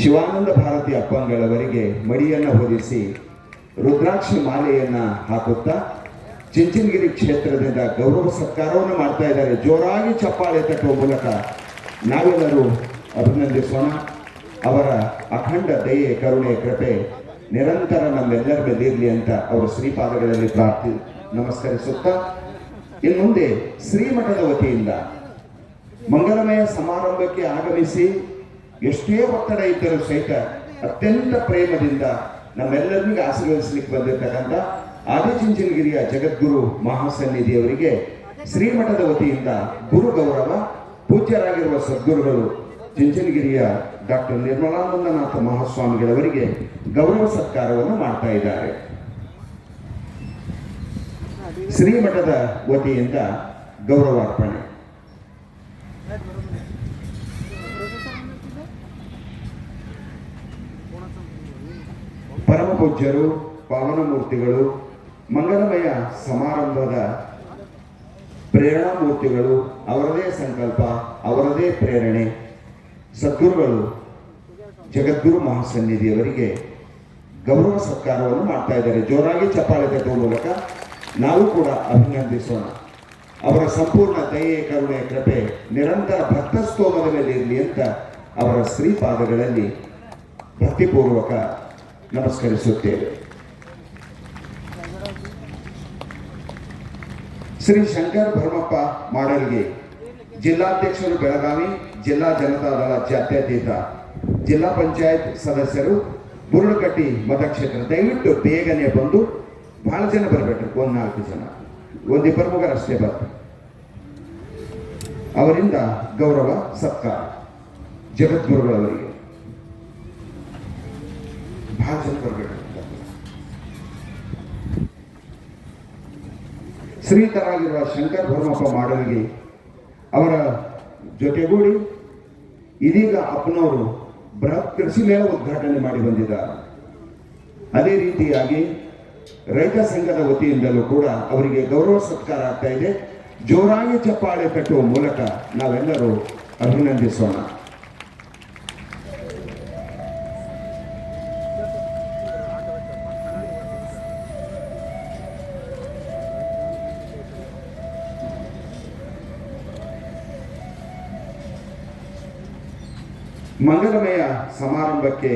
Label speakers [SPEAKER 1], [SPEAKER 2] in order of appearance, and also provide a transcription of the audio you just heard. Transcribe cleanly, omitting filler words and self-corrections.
[SPEAKER 1] ಶಿವಾನಂದ ಭಾರತಿ ಅಪ್ಪಂಗಳವರಿಗೆ ಮಡಿಯನ್ನು ಹೊದಿಸಿ ರುದ್ರಾಕ್ಷಿ ಮಾಲೆಯನ್ನು ಹಾಕುತ್ತಾ ಚಿಂಚನಗಿರಿ ಕ್ಷೇತ್ರದಿಂದ ಗೌರವ ಸತ್ಕಾರವನ್ನು ಮಾಡ್ತಾ ಇದ್ದಾರೆ. ಜೋರಾಗಿ ಚಪ್ಪಾಳೆ ತಟ್ಟುವ ಮೂಲಕ ನಾವೆಲ್ಲರೂ ಅಭಿನಂದಿಸೋಣ. ಅವರ ಅಖಂಡ ದಯೆ, ಕರುಣೆ, ಕೃಪೆ ನಿರಂತರ ನಮ್ಮೆಲ್ಲರ ಮೇಲೆ ಇರಲಿ ಅಂತ ಅವರ ಶ್ರೀಪಾದಗಳಲ್ಲಿ ನಮಸ್ಕರಿಸುತ್ತಾ, ಇನ್ನು ಮುಂದೆ ಶ್ರೀಮಠದ ವತಿಯಿಂದ ಮಂಗಲಮಯ ಸಮಾರಂಭಕ್ಕೆ ಆಗಮಿಸಿ ಎಷ್ಟೇ ಒತ್ತಡ ಇದ್ದರೂ ಸಹಿತ ಅತ್ಯಂತ ಪ್ರೇಮದಿಂದ ನಮ್ಮೆಲ್ಲರಿಗೂ ಆಶೀರ್ವದಿಸಲಿಕ್ಕೆ ಬಂದಿರತಕ್ಕಂಥ ಆದಿಚುಂಚನಗಿರಿಯ ಜಗದ್ಗುರು ಮಹಾಸನ್ನಿಧಿಯವರಿಗೆ ಶ್ರೀಮಠದ ವತಿಯಿಂದ ಗುರು ಗೌರವ, ಪೂಜ್ಯರಾಗಿರುವ ಸದ್ಗುರುಗಳು ಚುಂಚನಗಿರಿಯ ಡಾಕ್ಟರ್ ನಿರ್ಮಲಾನಂದನಾಥ ಮಹಾಸ್ವಾಮಿಗಳವರಿಗೆ ಗೌರವ ಸತ್ಕಾರವನ್ನು ಮಾಡ್ತಾ ಇದ್ದಾರೆ. ಶ್ರೀಮಠದ ವತಿಯಿಂದ ಗೌರವಾರ್ಪಣೆ. ಪರಮ ಪೂಜ್ಯರು, ಪಾವನ ಮೂರ್ತಿಗಳು, ಮಂಗಲಮಯ ಸಮಾರಂಭದ ಪ್ರೇರಣಾ ಮೂರ್ತಿಗಳು, ಅವರದೇ ಸಂಕಲ್ಪ, ಅವರದೇ ಪ್ರೇರಣೆ, ಸದ್ಗುರುಗಳು ಜಗದ್ಗುರು ಮಹಾಸನ್ನಿಧಿಯವರಿಗೆ ಗೌರವ ಸತ್ಕಾರವನ್ನು ಮಾಡ್ತಾ ಇದ್ದಾರೆ. ಜೋರಾಗಿ ಚಪ್ಪಾಳೆ ತಟ್ಟುವ ಮೂಲಕ ನಾವು ಕೂಡ ಅಭಿನಂದಿಸೋಣ. ಅವರ ಸಂಪೂರ್ಣ ದಯೆ, ಕರುಣೆ, ಕೃಪೆ ನಿರಂತರ ಭಕ್ತಸ್ತೋಮದ ಮೇಲೆ ಇರಲಿ ಅಂತ ಅವರ ಶ್ರೀಪಾದಗಳಲ್ಲಿ ಭಕ್ತಿಪೂರ್ವಕ ನಮಸ್ಕರಿಸುತ್ತೇವೆ. ಶ್ರೀ ಶಂಕರ್ ಭರಮಪ್ಪ ಮಾಡಲ್ಗೆ ಜಿಲ್ಲಾಧ್ಯಕ್ಷರು ಬೆಳಗಾವಿ, ಜಿಲ್ಲಾ ಜನತಾದಳ ಜಾತ್ಯತೀತ, ಜಿಲ್ಲಾ ಪಂಚಾಯತ್ ಸದಸ್ಯರು ಬುರುಳಕಟ್ಟಿ ಮತಕ್ಷೇತ್ರ, ದಯವಿಟ್ಟು ಬೇಗನೆ ಬಂದು, ಬಹಳ ಜನ ಬರಬೇಡ್ರಿ, 4 ಜನ, 1 ಪ್ರಮುಖರಷ್ಟೇ ಬರ್ತಾರೆ. ಅವರಿಂದ ಗೌರವ ಸತ್ಕಾರ ಜಗದ್ಗುರುಗಳವರಿಗೆ ಬಹಳ ಜನ ಬರಬೇಡ್ರಿ. ಶ್ರೀತರಾಗಿರುವ ಶಂಕರ್ ಭರಮಪ್ಪ ಮಾಡಲ್ಗೆ ಅವರ ಜೊತೆಗೂಡಿ ಇದೀಗ ಅಪ್ಪನವರು ಬೃಹತ್ ಕೃಷಿ ಮೇಳ ಉದ್ಘಾಟನೆ ಮಾಡಿ ಬಂದಿದ್ದಾರೆ. ಅದೇ ರೀತಿಯಾಗಿ ರೈತ ಸಂಘದ ವತಿಯಿಂದಲೂ ಕೂಡ ಅವರಿಗೆ ಗೌರವ ಸತ್ಕಾರ ಆಗ್ತಾ ಇದೆ. ಜೋರಾಗಿ ಚಪ್ಪಾಳೆ ಕಟ್ಟುವ ಮೂಲಕ ನಾವೆಲ್ಲರೂ ಅಭಿನಂದಿಸೋಣ. ಮಂಗಲಮಯ ಸಮಾರಂಭಕ್ಕೆ